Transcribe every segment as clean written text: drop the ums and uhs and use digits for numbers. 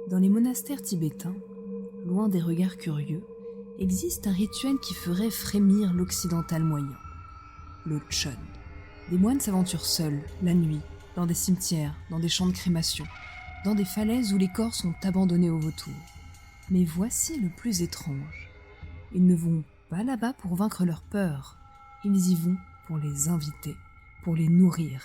Dans les monastères tibétains, loin des regards curieux, existe un rituel qui ferait frémir l'occidental moyen. Le Chön. Des moines s'aventurent seuls, la nuit, dans des cimetières, dans des champs de crémation, dans des falaises où les corps sont abandonnés aux vautours. Mais voici le plus étrange. Ils ne vont pas là-bas pour vaincre leur peur. Ils y vont pour les inviter, pour les nourrir.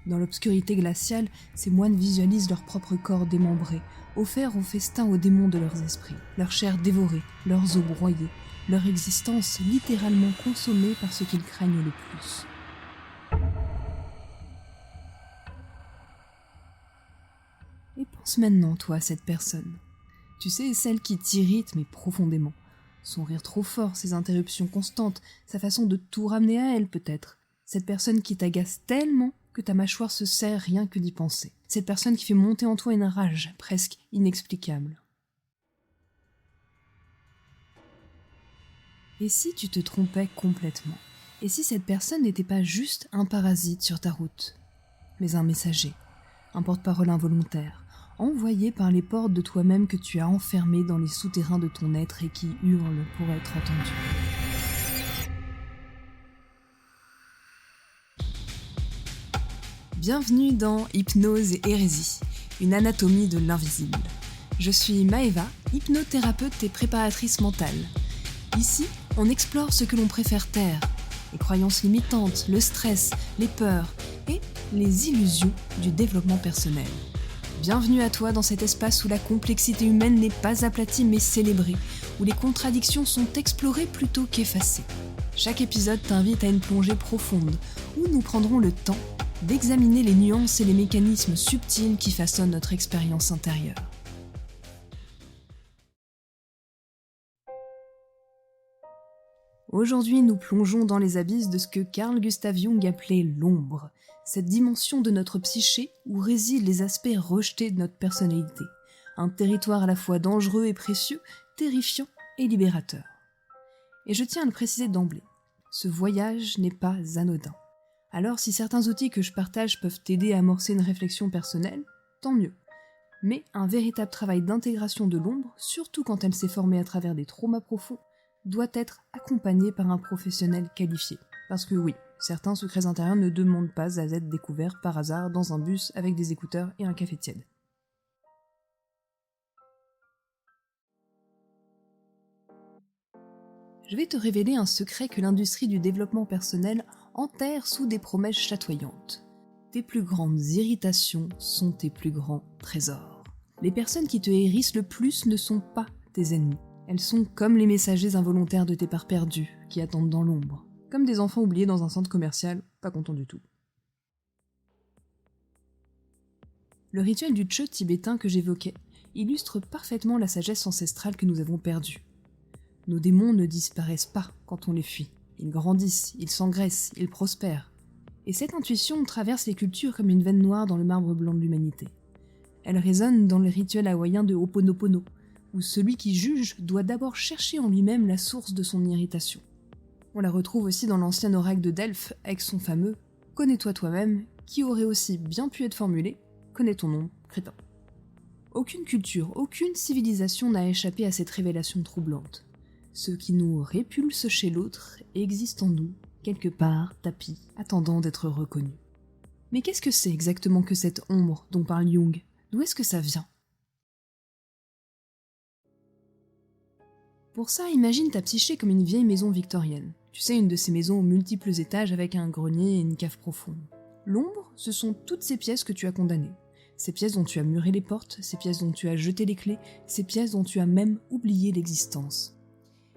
Dans l'obscurité glaciale, ces moines visualisent leur propre corps démembré, offert au festin aux démons de leurs esprits, leur chair dévorée, leurs os broyés, leur existence littéralement consommée par ce qu'ils craignent le plus. Et pense maintenant, toi, à cette personne. Tu sais, celle qui t'irrite, mais profondément. Son rire trop fort, ses interruptions constantes, sa façon de tout ramener à elle, peut-être. Cette personne qui t'agace tellement que ta mâchoire se serre rien que d'y penser. Cette personne qui fait monter en toi une rage presque inexplicable. Et si tu te trompais complètement? Et si cette personne n'était pas juste un parasite sur ta route, mais un messager, un porte-parole involontaire, envoyé par les portes de toi-même que tu as enfermé dans les souterrains de ton être et qui hurle pour être entendu? Bienvenue dans Hypnose et Hérésie, une anatomie de l'invisible. Je suis Maëva, hypnothérapeute et préparatrice mentale. Ici, on explore ce que l'on préfère taire, les croyances limitantes, le stress, les peurs et les illusions du développement personnel. Bienvenue à toi dans cet espace où la complexité humaine n'est pas aplatie mais célébrée, où les contradictions sont explorées plutôt qu'effacées. Chaque épisode t'invite à une plongée profonde, où nous prendrons le temps d'examiner les nuances et les mécanismes subtils qui façonnent notre expérience intérieure. Aujourd'hui, nous plongeons dans les abysses de ce que Carl Gustav Jung appelait l'ombre, cette dimension de notre psyché où résident les aspects rejetés de notre personnalité, un territoire à la fois dangereux et précieux, terrifiant et libérateur. Et je tiens à le préciser d'emblée, ce voyage n'est pas anodin. Alors si certains outils que je partage peuvent t'aider à amorcer une réflexion personnelle, tant mieux. Mais un véritable travail d'intégration de l'ombre, surtout quand elle s'est formée à travers des traumas profonds, doit être accompagné par un professionnel qualifié. Parce que oui, certains secrets intérieurs ne demandent pas à être découverts par hasard dans un bus avec des écouteurs et un café tiède. Je vais te révéler un secret que l'industrie du développement personnel enterre sous des promesses chatoyantes. Tes plus grandes irritations sont tes plus grands trésors. Les personnes qui te hérissent le plus ne sont pas tes ennemis. Elles sont comme les messagers involontaires de tes parts perdues, qui attendent dans l'ombre. Comme des enfants oubliés dans un centre commercial, pas contents du tout. Le rituel du Chön tibétain que j'évoquais illustre parfaitement la sagesse ancestrale que nous avons perdue. Nos démons ne disparaissent pas quand on les fuit. Ils grandissent, ils s'engraissent, ils prospèrent. Et cette intuition traverse les cultures comme une veine noire dans le marbre blanc de l'humanité. Elle résonne dans les rituels hawaïens de Ho'oponopono, où celui qui juge doit d'abord chercher en lui-même la source de son irritation. On la retrouve aussi dans l'ancien oracle de Delphes avec son fameux « Connais-toi toi-même » qui aurait aussi bien pu être formulé « Connais ton nom, crétin ». Aucune culture, aucune civilisation n'a échappé à cette révélation troublante. Ce qui nous répulse chez l'autre existe en nous, quelque part, tapis, attendant d'être reconnu. Mais qu'est-ce que c'est exactement que cette ombre dont parle Jung? D'où est-ce que ça vient? Pour ça, imagine ta psyché comme une vieille maison victorienne. Tu sais, une de ces maisons aux multiples étages avec un grenier et une cave profonde. L'ombre, ce sont toutes ces pièces que tu as condamnées. Ces pièces dont tu as muré les portes, ces pièces dont tu as jeté les clés, ces pièces dont tu as même oublié l'existence.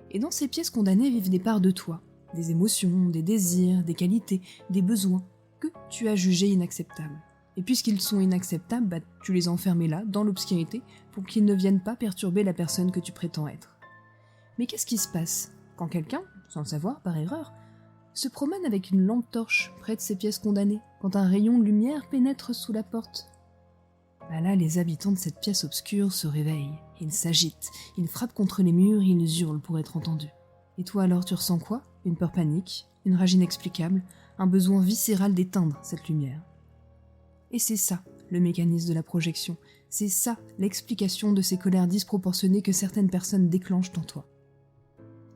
Et dans ces pièces condamnées vivent des parts de toi, des émotions, des désirs, des qualités, des besoins que tu as jugés inacceptables. Et puisqu'ils sont inacceptables, tu les enfermes là, dans l'obscurité, pour qu'ils ne viennent pas perturber la personne que tu prétends être. Mais qu'est-ce qui se passe quand quelqu'un, sans le savoir, par erreur, se promène avec une lampe torche près de ces pièces condamnées, quand un rayon de lumière pénètre sous la porte? Là, les habitants de cette pièce obscure se réveillent, ils s'agitent, ils frappent contre les murs, ils hurlent pour être entendus. Et toi alors, tu ressens quoi? Une peur panique, une rage inexplicable, un besoin viscéral d'éteindre cette lumière. Et c'est ça, le mécanisme de la projection. C'est ça l'explication de ces colères disproportionnées que certaines personnes déclenchent en toi.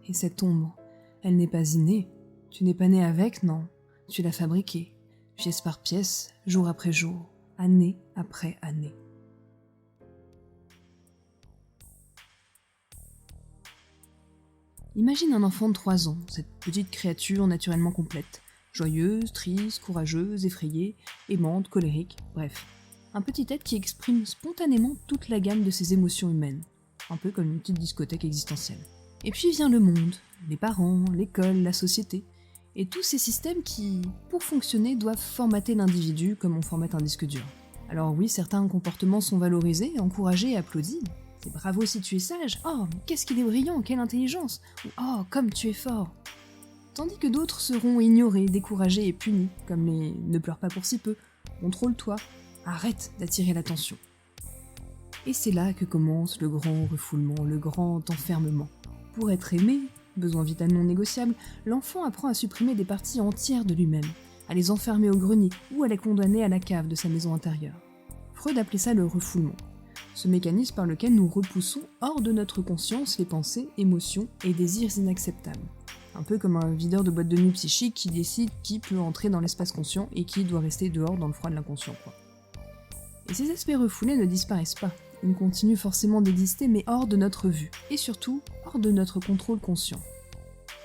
Et cette ombre, elle n'est pas innée. Tu n'es pas né avec, non. Tu l'as fabriquée, pièce par pièce, jour après jour, année après année. Imagine un enfant de 3 ans, cette petite créature naturellement complète, joyeuse, triste, courageuse, effrayée, aimante, colérique, bref. Un petit être qui exprime spontanément toute la gamme de ses émotions humaines, un peu comme une petite discothèque existentielle. Et puis vient le monde, les parents, l'école, la société, et tous ces systèmes qui, pour fonctionner, doivent formater l'individu comme on formate un disque dur. Alors oui, certains comportements sont valorisés, encouragés et applaudis. C'est bravo si tu es sage, oh, mais qu'est-ce qu'il est brillant, quelle intelligence, ou oh, comme tu es fort. Tandis que d'autres seront ignorés, découragés et punis, comme les ne pleure pas pour si peu, contrôle-toi, arrête d'attirer l'attention. Et c'est là que commence le grand refoulement, le grand enfermement. Pour être aimé, besoin vital non négociable, l'enfant apprend à supprimer des parties entières de lui-même, à les enfermer au grenier ou à les condamner à la cave de sa maison intérieure. Freud appelait ça le refoulement. Ce mécanisme par lequel nous repoussons hors de notre conscience les pensées, émotions et désirs inacceptables. Un peu comme un videur de boîte de nuit psychique qui décide qui peut entrer dans l'espace conscient et qui doit rester dehors dans le froid de l'inconscient, quoi. Et ces aspects refoulés ne disparaissent pas. Ils continuent forcément d'exister, mais hors de notre vue, et surtout, hors de notre contrôle conscient.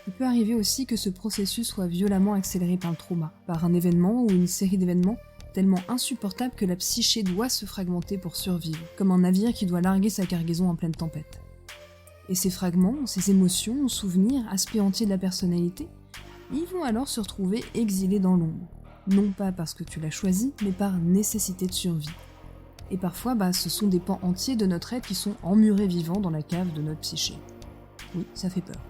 Il peut arriver aussi que ce processus soit violemment accéléré par le trauma, par un événement ou une série d'événements tellement insupportables que la psyché doit se fragmenter pour survivre, comme un navire qui doit larguer sa cargaison en pleine tempête. Et ces fragments, ces émotions, souvenirs, aspects entiers de la personnalité, ils vont alors se retrouver exilés dans l'ombre. Non pas parce que tu l'as choisi, mais par nécessité de survie. Et parfois, ce sont des pans entiers de notre être qui sont emmurés vivants dans la cave de notre psyché. Oui, ça fait peur.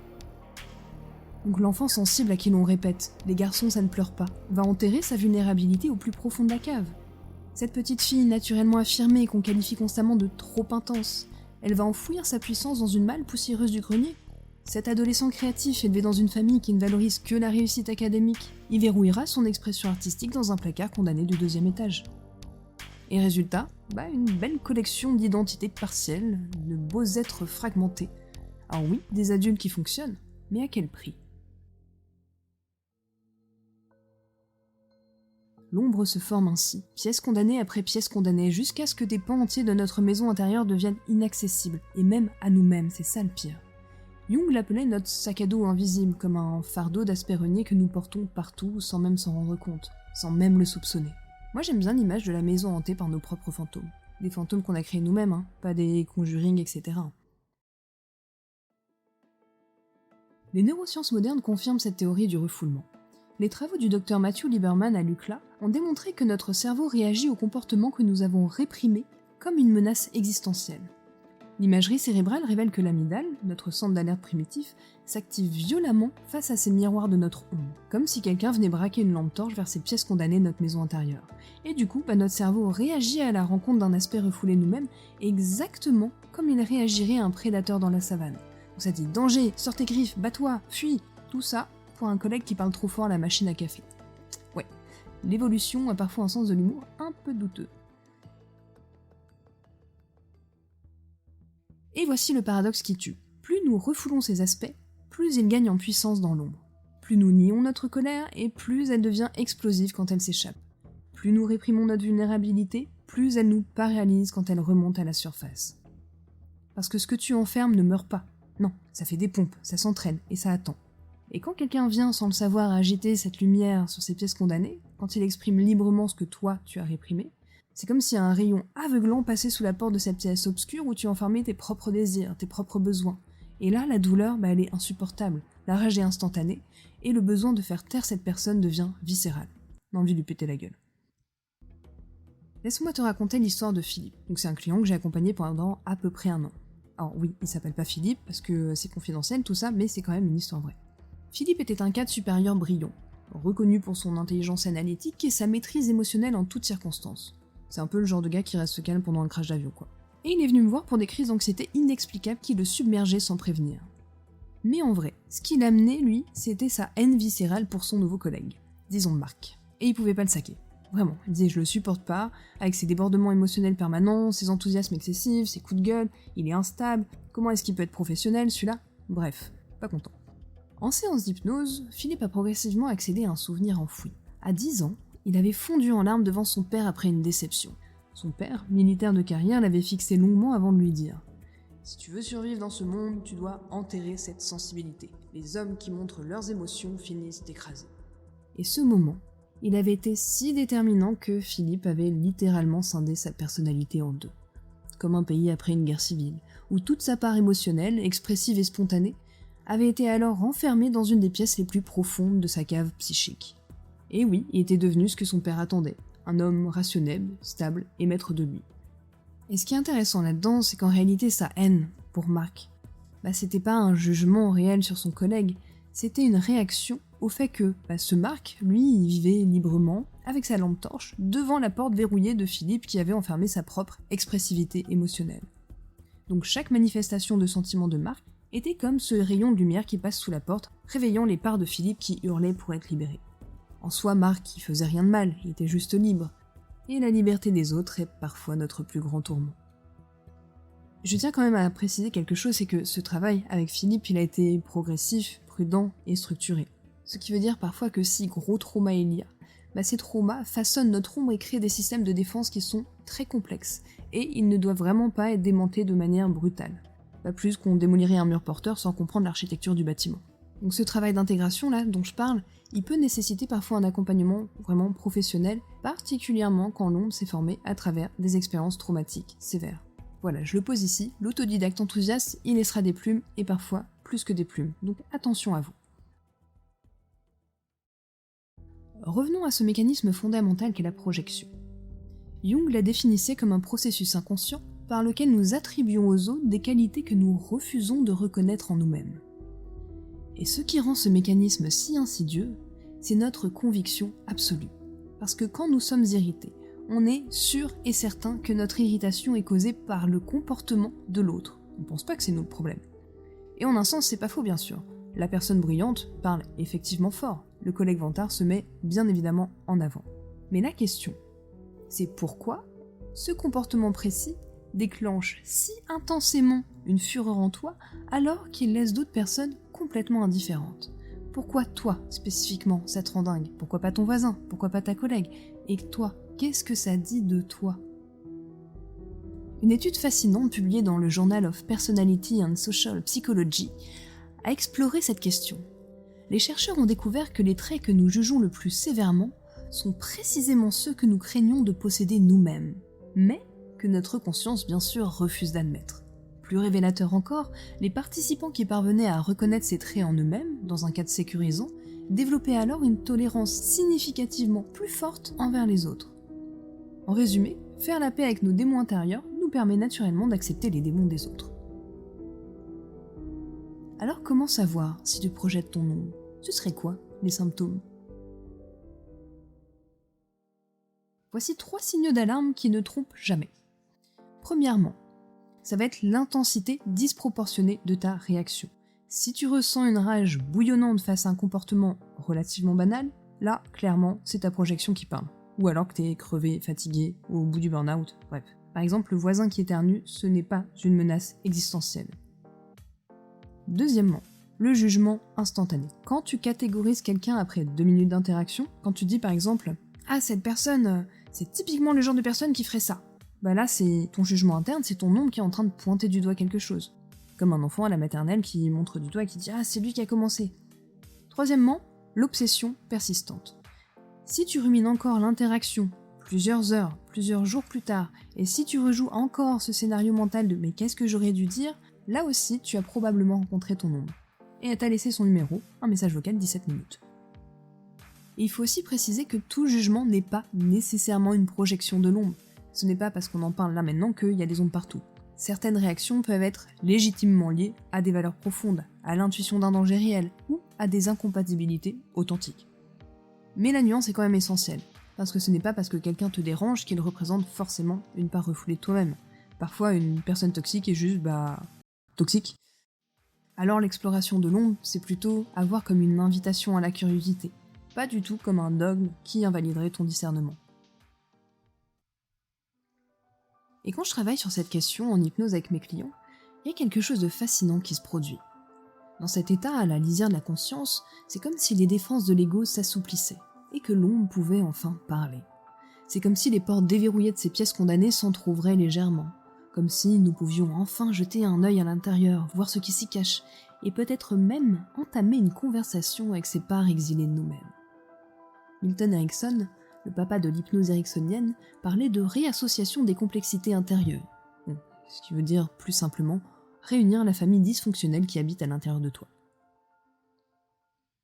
Donc l'enfant sensible à qui l'on répète « les garçons ça ne pleure pas » va enterrer sa vulnérabilité au plus profond de la cave. Cette petite fille naturellement affirmée qu'on qualifie constamment de trop intense, elle va enfouir sa puissance dans une malle poussiéreuse du grenier. Cet adolescent créatif élevé dans une famille qui ne valorise que la réussite académique, il verrouillera son expression artistique dans un placard condamné du 2e étage. Et résultat, une belle collection d'identités partielles, de beaux êtres fragmentés. Alors oui, des adultes qui fonctionnent, mais à quel prix ? L'ombre se forme ainsi, pièce condamnée après pièce condamnée, jusqu'à ce que des pans entiers de notre maison intérieure deviennent inaccessibles, et même à nous-mêmes, c'est ça le pire. Jung l'appelait notre sac à dos invisible, comme un fardeau d'aspect renier que nous portons partout sans même s'en rendre compte, sans même le soupçonner. Moi j'aime bien l'image de la maison hantée par nos propres fantômes. Des fantômes qu'on a créés nous-mêmes, pas des conjurings, etc. Les neurosciences modernes confirment cette théorie du refoulement. Les travaux du docteur Matthew Lieberman à l'UCLA ont démontré que notre cerveau réagit aux comportements que nous avons réprimés comme une menace existentielle. L'imagerie cérébrale révèle que l'amygdale, notre centre d'alerte primitif, s'active violemment face à ces miroirs de notre ombre, comme si quelqu'un venait braquer une lampe torche vers ces pièces condamnées de notre maison intérieure. Et du coup, notre cerveau réagit à la rencontre d'un aspect refoulé nous-mêmes exactement comme il réagirait à un prédateur dans la savane. Donc ça dit « danger, sors tes griffes, bats-toi, fuis !» Tout ça pour un collègue qui parle trop fort à la machine à café. Ouais, l'évolution a parfois un sens de l'humour un peu douteux. Et voici le paradoxe qui tue. Plus nous refoulons ces aspects, plus ils gagnent en puissance dans l'ombre. Plus nous nions notre colère, et plus elle devient explosive quand elle s'échappe. Plus nous réprimons notre vulnérabilité, plus elle nous paralyse quand elle remonte à la surface. Parce que ce que tu enfermes ne meurt pas. Non, ça fait des pompes, ça s'entraîne, et ça attend. Et quand quelqu'un vient sans le savoir agiter cette lumière sur ces pièces condamnées, quand il exprime librement ce que toi tu as réprimé, c'est comme si un rayon aveuglant passait sous la porte de cette pièce obscure où tu enfermais tes propres désirs, tes propres besoins. Et là, la douleur, elle est insupportable, la rage est instantanée, et le besoin de faire taire cette personne devient viscéral. L'envie de lui péter la gueule. Laisse-moi te raconter l'histoire de Philippe. Donc c'est un client que j'ai accompagné pendant à peu près 1 an. Alors oui, il s'appelle pas Philippe, parce que c'est confidentiel tout ça, mais c'est quand même une histoire vraie. Philippe était un cadre supérieur brillant, reconnu pour son intelligence analytique et sa maîtrise émotionnelle en toutes circonstances. C'est un peu le genre de gars qui reste calme pendant un crash d'avion, quoi. Et il est venu me voir pour des crises d'anxiété inexplicables qui le submergeaient sans prévenir. Mais en vrai, ce qui l'amenait, lui, c'était sa haine viscérale pour son nouveau collègue, disons Marc. Et il pouvait pas le saquer. Vraiment, il disait je le supporte pas, avec ses débordements émotionnels permanents, ses enthousiasmes excessifs, ses coups de gueule, il est instable, comment est-ce qu'il peut être professionnel celui-là? Bref, pas content. En séance d'hypnose, Philippe a progressivement accédé à un souvenir enfoui. À 10 ans, il avait fondu en larmes devant son père après une déception. Son père, militaire de carrière, l'avait fixé longuement avant de lui dire « Si tu veux survivre dans ce monde, tu dois enterrer cette sensibilité. Les hommes qui montrent leurs émotions finissent d'écraser. » Et ce moment, il avait été si déterminant que Philippe avait littéralement scindé sa personnalité en deux. Comme un pays après une guerre civile, où toute sa part émotionnelle, expressive et spontanée, avait été alors renfermée dans une des pièces les plus profondes de sa cave psychique. Et oui, il était devenu ce que son père attendait, un homme rationnel, stable et maître de lui. Et ce qui est intéressant là-dedans, c'est qu'en réalité sa haine pour Marc, c'était pas un jugement réel sur son collègue, c'était une réaction au fait que ce Marc, lui, il vivait librement, avec sa lampe torche, devant la porte verrouillée de Philippe qui avait enfermé sa propre expressivité émotionnelle. Donc chaque manifestation de sentiment de Marc était comme ce rayon de lumière qui passe sous la porte, réveillant les parts de Philippe qui hurlaient pour être libérés. En soi, Marc, il faisait rien de mal, il était juste libre. Et la liberté des autres est parfois notre plus grand tourment. Je tiens quand même à préciser quelque chose, c'est que ce travail avec Philippe, il a été progressif, prudent et structuré. Ce qui veut dire parfois que si gros trauma il y a, ces traumas façonnent notre ombre et créent des systèmes de défense qui sont très complexes, et ils ne doivent vraiment pas être démantelés de manière brutale. Pas plus qu'on démolirait un mur porteur sans comprendre l'architecture du bâtiment. Donc ce travail d'intégration là dont je parle, il peut nécessiter parfois un accompagnement vraiment professionnel, particulièrement quand l'ombre s'est formée à travers des expériences traumatiques sévères. Voilà, je le pose ici, l'autodidacte enthousiaste, il laissera des plumes, et parfois plus que des plumes, donc attention à vous. Revenons à ce mécanisme fondamental qu'est la projection. Jung la définissait comme un processus inconscient par lequel nous attribuons aux autres des qualités que nous refusons de reconnaître en nous-mêmes. Et ce qui rend ce mécanisme si insidieux, c'est notre conviction absolue. Parce que quand nous sommes irrités, on est sûr et certain que notre irritation est causée par le comportement de l'autre. On ne pense pas que c'est nous le problème. Et en un sens, c'est pas faux bien sûr. La personne bruyante parle effectivement fort. Le collègue vantard se met bien évidemment en avant. Mais la question, c'est pourquoi ce comportement précis déclenche si intensément une fureur en toi alors qu'il laisse d'autres personnes complètement indifférentes. Pourquoi toi, spécifiquement, ça te rend dingue? Pourquoi pas ton voisin? Pourquoi pas ta collègue? Et toi, qu'est-ce que ça dit de toi? Une étude fascinante publiée dans le Journal of Personality and Social Psychology a exploré cette question. Les chercheurs ont découvert que les traits que nous jugeons le plus sévèrement sont précisément ceux que nous craignons de posséder nous-mêmes, mais que notre conscience bien sûr refuse d'admettre. Plus révélateur encore, les participants qui parvenaient à reconnaître ces traits en eux-mêmes, dans un cadre sécurisant, développaient alors une tolérance significativement plus forte envers les autres. En résumé, faire la paix avec nos démons intérieurs nous permet naturellement d'accepter les démons des autres. Alors comment savoir si tu projettes ton ombre? Ce serait quoi les symptômes? Voici 3 signaux d'alarme qui ne trompent jamais. Premièrement, ça va être l'intensité disproportionnée de ta réaction. Si tu ressens une rage bouillonnante face à un comportement relativement banal, là, clairement, c'est ta projection qui parle. Ou alors que t'es crevé, fatigué, ou au bout du burn-out, bref. Par exemple, le voisin qui éternue, ce n'est pas une menace existentielle. Deuxièmement, le jugement instantané. Quand tu catégorises quelqu'un après 2 minutes d'interaction, quand tu dis par exemple « Ah, cette personne, c'est typiquement le genre de personne qui ferait ça », là c'est ton jugement interne, c'est ton ombre qui est en train de pointer du doigt quelque chose. Comme un enfant à la maternelle qui montre du doigt et qui dit « Ah, c'est lui qui a commencé ». Troisièmement, l'obsession persistante. Si tu rumines encore l'interaction, plusieurs heures, plusieurs jours plus tard, et si tu rejoues encore ce scénario mental de « Mais qu'est-ce que j'aurais dû dire ?», là aussi tu as probablement rencontré ton ombre. Et elle t'a laissé son numéro, un message vocal 17 minutes. Et il faut aussi préciser que tout jugement n'est pas nécessairement une projection de l'ombre. Ce n'est pas parce qu'on en parle là maintenant qu'il y a des ombres partout. Certaines réactions peuvent être légitimement liées à des valeurs profondes, à l'intuition d'un danger réel, ou à des incompatibilités authentiques. Mais la nuance est quand même essentielle, parce que ce n'est pas parce que quelqu'un te dérange qu'il représente forcément une part refoulée de toi-même. Parfois, une personne toxique est juste, toxique. Alors l'exploration de l'ombre, c'est plutôt à voir comme une invitation à la curiosité, pas du tout comme un dogme qui invaliderait ton discernement. Et quand je travaille sur cette question en hypnose avec mes clients, il y a quelque chose de fascinant qui se produit. Dans cet état, à la lisière de la conscience, c'est comme si les défenses de l'ego s'assouplissaient, et que l'ombre pouvait enfin parler. C'est comme si les portes déverrouillées de ces pièces condamnées s'entr'ouvraient légèrement, comme si nous pouvions enfin jeter un œil à l'intérieur, voir ce qui s'y cache, et peut-être même entamer une conversation avec ces parts exilées de nous-mêmes. Milton Erickson, le papa de l'hypnose ericksonienne, parlait de réassociation des complexités intérieures. Bon, ce qui veut dire, plus simplement, réunir la famille dysfonctionnelle qui habite à l'intérieur de toi.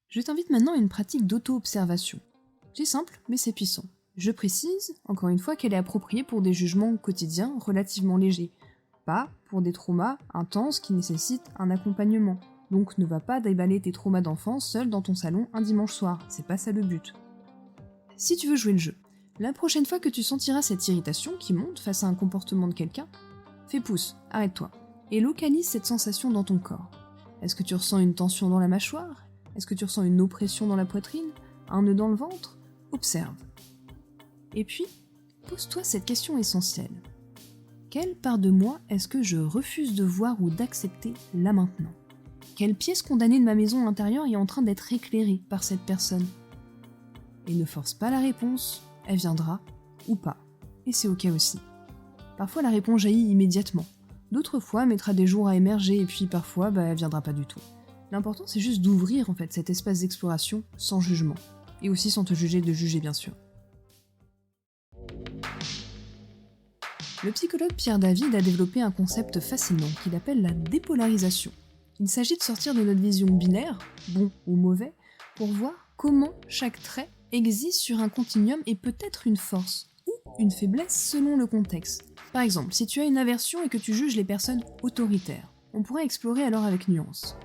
Je t'invite maintenant à une pratique d'auto-observation. C'est simple, mais c'est puissant. Je précise, encore une fois, qu'elle est appropriée pour des jugements quotidiens relativement légers, pas pour des traumas intenses qui nécessitent un accompagnement. Donc ne va pas déballer tes traumas d'enfance seul dans ton salon un dimanche soir, c'est pas ça le but. Si tu veux jouer le jeu, la prochaine fois que tu sentiras cette irritation qui monte face à un comportement de quelqu'un, fais pouce, arrête-toi, et localise cette sensation dans ton corps. Est-ce que tu ressens une tension dans la mâchoire ? Est-ce que tu ressens une oppression dans la poitrine ? Un nœud dans le ventre ? Observe. Et puis, pose-toi cette question essentielle. Quelle part de moi est-ce que je refuse de voir ou d'accepter là maintenant ? Quelle pièce condamnée de ma maison intérieure est en train d'être éclairée par cette personne ? Et ne force pas la réponse, elle viendra ou pas. Et c'est ok aussi. Parfois la réponse jaillit immédiatement. D'autres fois, elle mettra des jours à émerger et puis parfois, elle viendra pas du tout. L'important c'est juste d'ouvrir en fait cet espace d'exploration sans jugement. Et aussi sans te juger de juger bien sûr. Le psychologue Pierre David a développé un concept fascinant qu'il appelle la dépolarisation. Il s'agit de sortir de notre vision binaire, bon ou mauvais, pour voir comment chaque trait existe sur un continuum et peut être une force ou une faiblesse selon le contexte. Par exemple, si tu as une aversion et que tu juges les personnes autoritaires, on pourrait explorer alors avec nuance.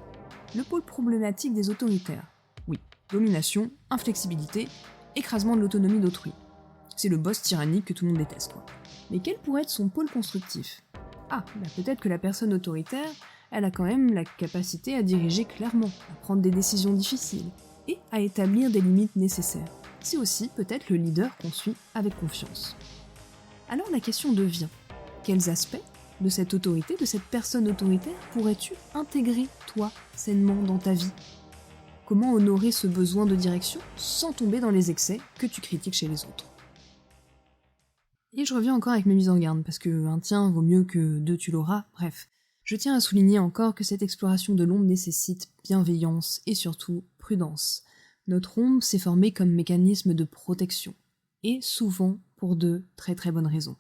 Le pôle problématique des autoritaires. Oui, domination, inflexibilité, écrasement de l'autonomie d'autrui. C'est le boss tyrannique que tout le monde déteste, quoi. Mais quel pourrait être son pôle constructif ? Peut-être que la personne autoritaire, elle a quand même la capacité à diriger clairement, à prendre des décisions difficiles, et à établir des limites nécessaires. C'est aussi peut-être le leader qu'on suit avec confiance. Alors la question devient, quels aspects de cette autorité, de cette personne autoritaire, pourrais-tu intégrer, toi, sainement dans ta vie ? Comment honorer ce besoin de direction sans tomber dans les excès que tu critiques chez les autres ? Et je reviens encore avec mes mises en garde, parce que un tien vaut mieux que deux tu l'auras, bref. Je tiens à souligner encore que cette exploration de l'ombre nécessite bienveillance et surtout prudence. Notre ombre s'est formée comme mécanisme de protection, et souvent pour de très très bonnes raisons.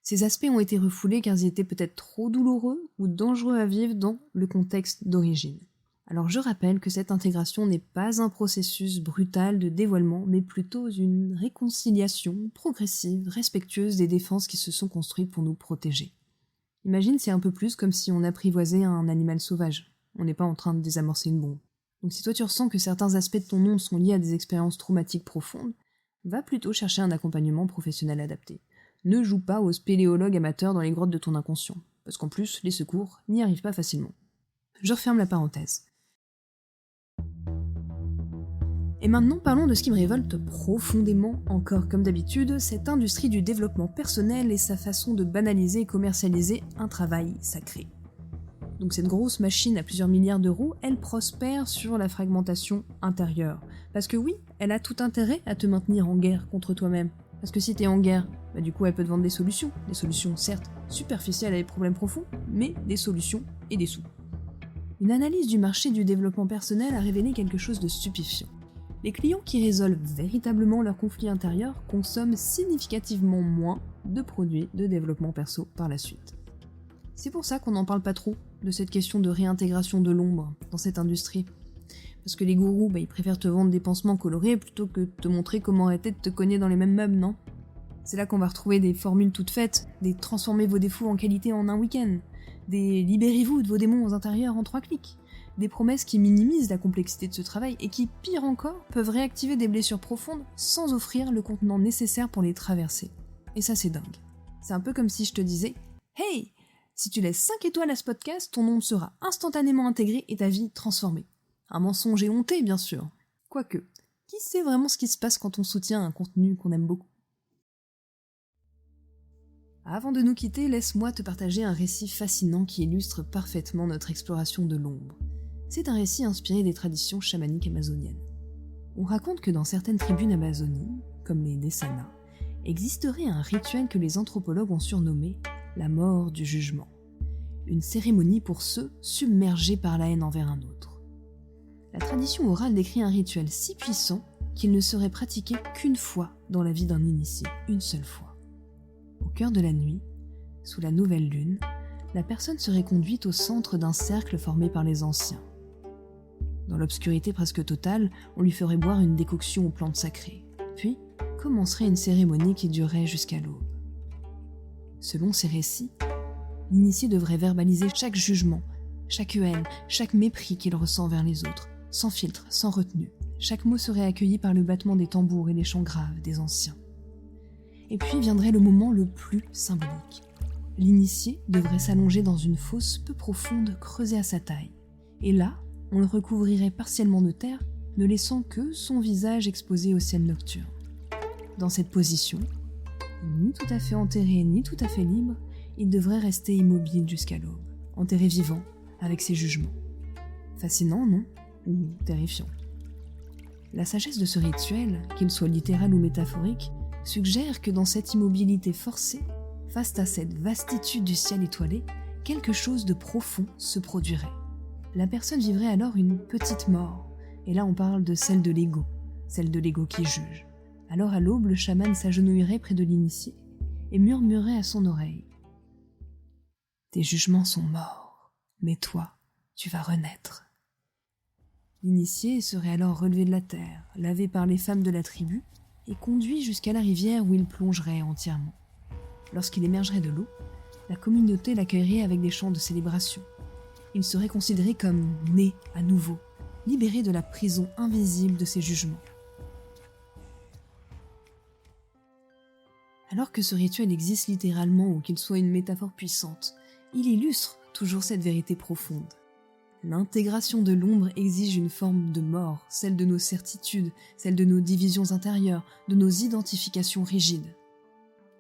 Ces aspects ont été refoulés car ils étaient peut-être trop douloureux ou dangereux à vivre dans le contexte d'origine. Alors je rappelle que cette intégration n'est pas un processus brutal de dévoilement, mais plutôt une réconciliation progressive, respectueuse des défenses qui se sont construites pour nous protéger. Imagine, c'est un peu plus comme si on apprivoisait un animal sauvage. On n'est pas en train de désamorcer une bombe. Donc si toi tu ressens que certains aspects de ton ombre sont liés à des expériences traumatiques profondes, va plutôt chercher un accompagnement professionnel adapté. Ne joue pas au spéléologue amateur dans les grottes de ton inconscient, parce qu'en plus, les secours n'y arrivent pas facilement. Je referme la parenthèse. Et maintenant, parlons de ce qui me révolte profondément, encore comme d'habitude, cette industrie du développement personnel et sa façon de banaliser et commercialiser un travail sacré. Donc cette grosse machine à plusieurs milliards d'euros, elle prospère sur la fragmentation intérieure. Parce que oui, elle a tout intérêt à te maintenir en guerre contre toi-même. Parce que si t'es en guerre, du coup elle peut te vendre des solutions certes superficielles à des problèmes profonds, mais des solutions et des sous. Une analyse du marché du développement personnel a révélé quelque chose de stupéfiant. Les clients qui résolvent véritablement leurs conflits intérieurs consomment significativement moins de produits de développement perso par la suite. C'est pour ça qu'on n'en parle pas trop de cette question de réintégration de l'ombre dans cette industrie. Parce que les gourous, ils préfèrent te vendre des pansements colorés plutôt que de te montrer comment arrêter de te cogner dans les mêmes meubles, non ? C'est là qu'on va retrouver des formules toutes faites, des transformez vos défauts en qualité en un week-end, des libérez-vous de vos démons intérieurs en 3 clics, des promesses qui minimisent la complexité de ce travail et qui, pire encore, peuvent réactiver des blessures profondes sans offrir le contenant nécessaire pour les traverser. Et ça, c'est dingue. C'est un peu comme si je te disais « Hey, si tu laisses 5 étoiles à ce podcast, ton ombre sera instantanément intégrée et ta vie transformée. » Un mensonge éhonté, bien sûr. Quoique, qui sait vraiment ce qui se passe quand on soutient un contenu qu'on aime beaucoup ? Avant de nous quitter, laisse-moi te partager un récit fascinant qui illustre parfaitement notre exploration de l'ombre. C'est un récit inspiré des traditions chamaniques amazoniennes. On raconte que dans certaines tribus d'Amazonie, comme les Nessana, existerait un rituel que les anthropologues ont surnommé la mort du jugement. Une cérémonie pour ceux submergés par la haine envers un autre. La tradition orale décrit un rituel si puissant qu'il ne serait pratiqué qu'une fois dans la vie d'un initié, une seule fois. Au cœur de la nuit, sous la nouvelle lune, la personne serait conduite au centre d'un cercle formé par les anciens. Dans l'obscurité presque totale, on lui ferait boire une décoction aux plantes sacrées. Puis, commencerait une cérémonie qui durerait jusqu'à l'aube. Selon ces récits, l'initié devrait verbaliser chaque jugement, chaque haine, chaque mépris qu'il ressent vers les autres, sans filtre, sans retenue. Chaque mot serait accueilli par le battement des tambours et les chants graves des anciens. Et puis viendrait le moment le plus symbolique. L'initié devrait s'allonger dans une fosse peu profonde creusée à sa taille. Et là, on le recouvrirait partiellement de terre, ne laissant que son visage exposé au ciel nocturne. Dans cette position, ni tout à fait enterré, ni tout à fait libre, il devrait rester immobile jusqu'à l'aube, enterré vivant, avec ses jugements. Fascinant, non? Ou terrifiant? La sagesse de ce rituel, qu'il soit littéral ou métaphorique, suggère que dans cette immobilité forcée, face à cette vastitude du ciel étoilé, quelque chose de profond se produirait. La personne vivrait alors une petite mort, et là on parle de celle de l'ego qui juge. Alors à l'aube, le chaman s'agenouillerait près de l'initié et murmurerait à son oreille. « Tes jugements sont morts, mais toi, tu vas renaître. » L'initié serait alors relevé de la terre, lavé par les femmes de la tribu et conduit jusqu'à la rivière où il plongerait entièrement. Lorsqu'il émergerait de l'eau, la communauté l'accueillerait avec des chants de célébration. Il serait considéré comme né à nouveau, libéré de la prison invisible de ses jugements. Alors que ce rituel existe littéralement ou qu'il soit une métaphore puissante, il illustre toujours cette vérité profonde. L'intégration de l'ombre exige une forme de mort, celle de nos certitudes, celle de nos divisions intérieures, de nos identifications rigides.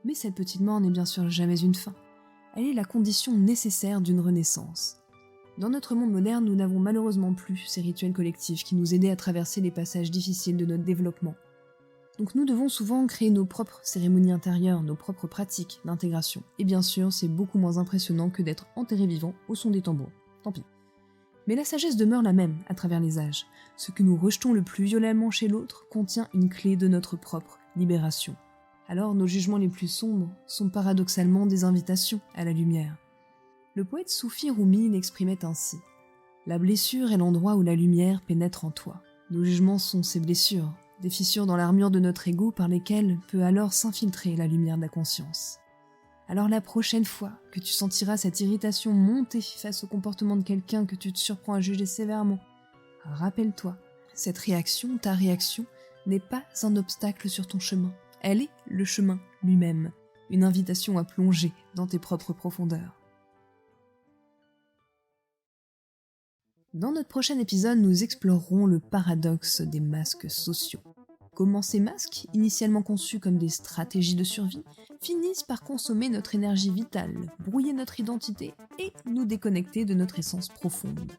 Mais cette petite mort n'est bien sûr jamais une fin. Elle est la condition nécessaire d'une renaissance. Dans notre monde moderne, nous n'avons malheureusement plus ces rituels collectifs qui nous aidaient à traverser les passages difficiles de notre développement. Donc nous devons souvent créer nos propres cérémonies intérieures, nos propres pratiques d'intégration. Et bien sûr, c'est beaucoup moins impressionnant que d'être enterré vivant au son des tambours. Tant pis. Mais la sagesse demeure la même à travers les âges. Ce que nous rejetons le plus violemment chez l'autre contient une clé de notre propre libération. Alors nos jugements les plus sombres sont paradoxalement des invitations à la lumière. Le poète soufi Rumi l'exprimait ainsi. « La blessure est l'endroit où la lumière pénètre en toi. Nos jugements sont ces blessures, des fissures dans l'armure de notre ego par lesquelles peut alors s'infiltrer la lumière de la conscience. Alors la prochaine fois que tu sentiras cette irritation monter face au comportement de quelqu'un que tu te surprends à juger sévèrement, rappelle-toi, cette réaction, ta réaction, n'est pas un obstacle sur ton chemin. Elle est le chemin lui-même, une invitation à plonger dans tes propres profondeurs. Dans notre prochain épisode, nous explorerons le paradoxe des masques sociaux. Comment ces masques, initialement conçus comme des stratégies de survie, finissent par consommer notre énergie vitale, brouiller notre identité et nous déconnecter de notre essence profonde.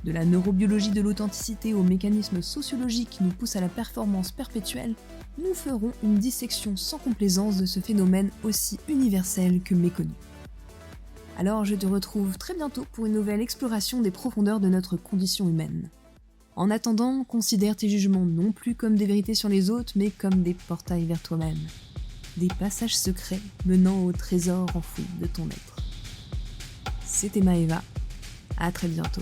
De la neurobiologie de l'authenticité aux mécanismes sociologiques qui nous poussent à la performance perpétuelle, nous ferons une dissection sans complaisance de ce phénomène aussi universel que méconnu. Alors je te retrouve très bientôt pour une nouvelle exploration des profondeurs de notre condition humaine. En attendant, considère tes jugements non plus comme des vérités sur les autres, mais comme des portails vers toi-même. Des passages secrets menant au trésor enfoui de ton être. C'était Maëva, à très bientôt.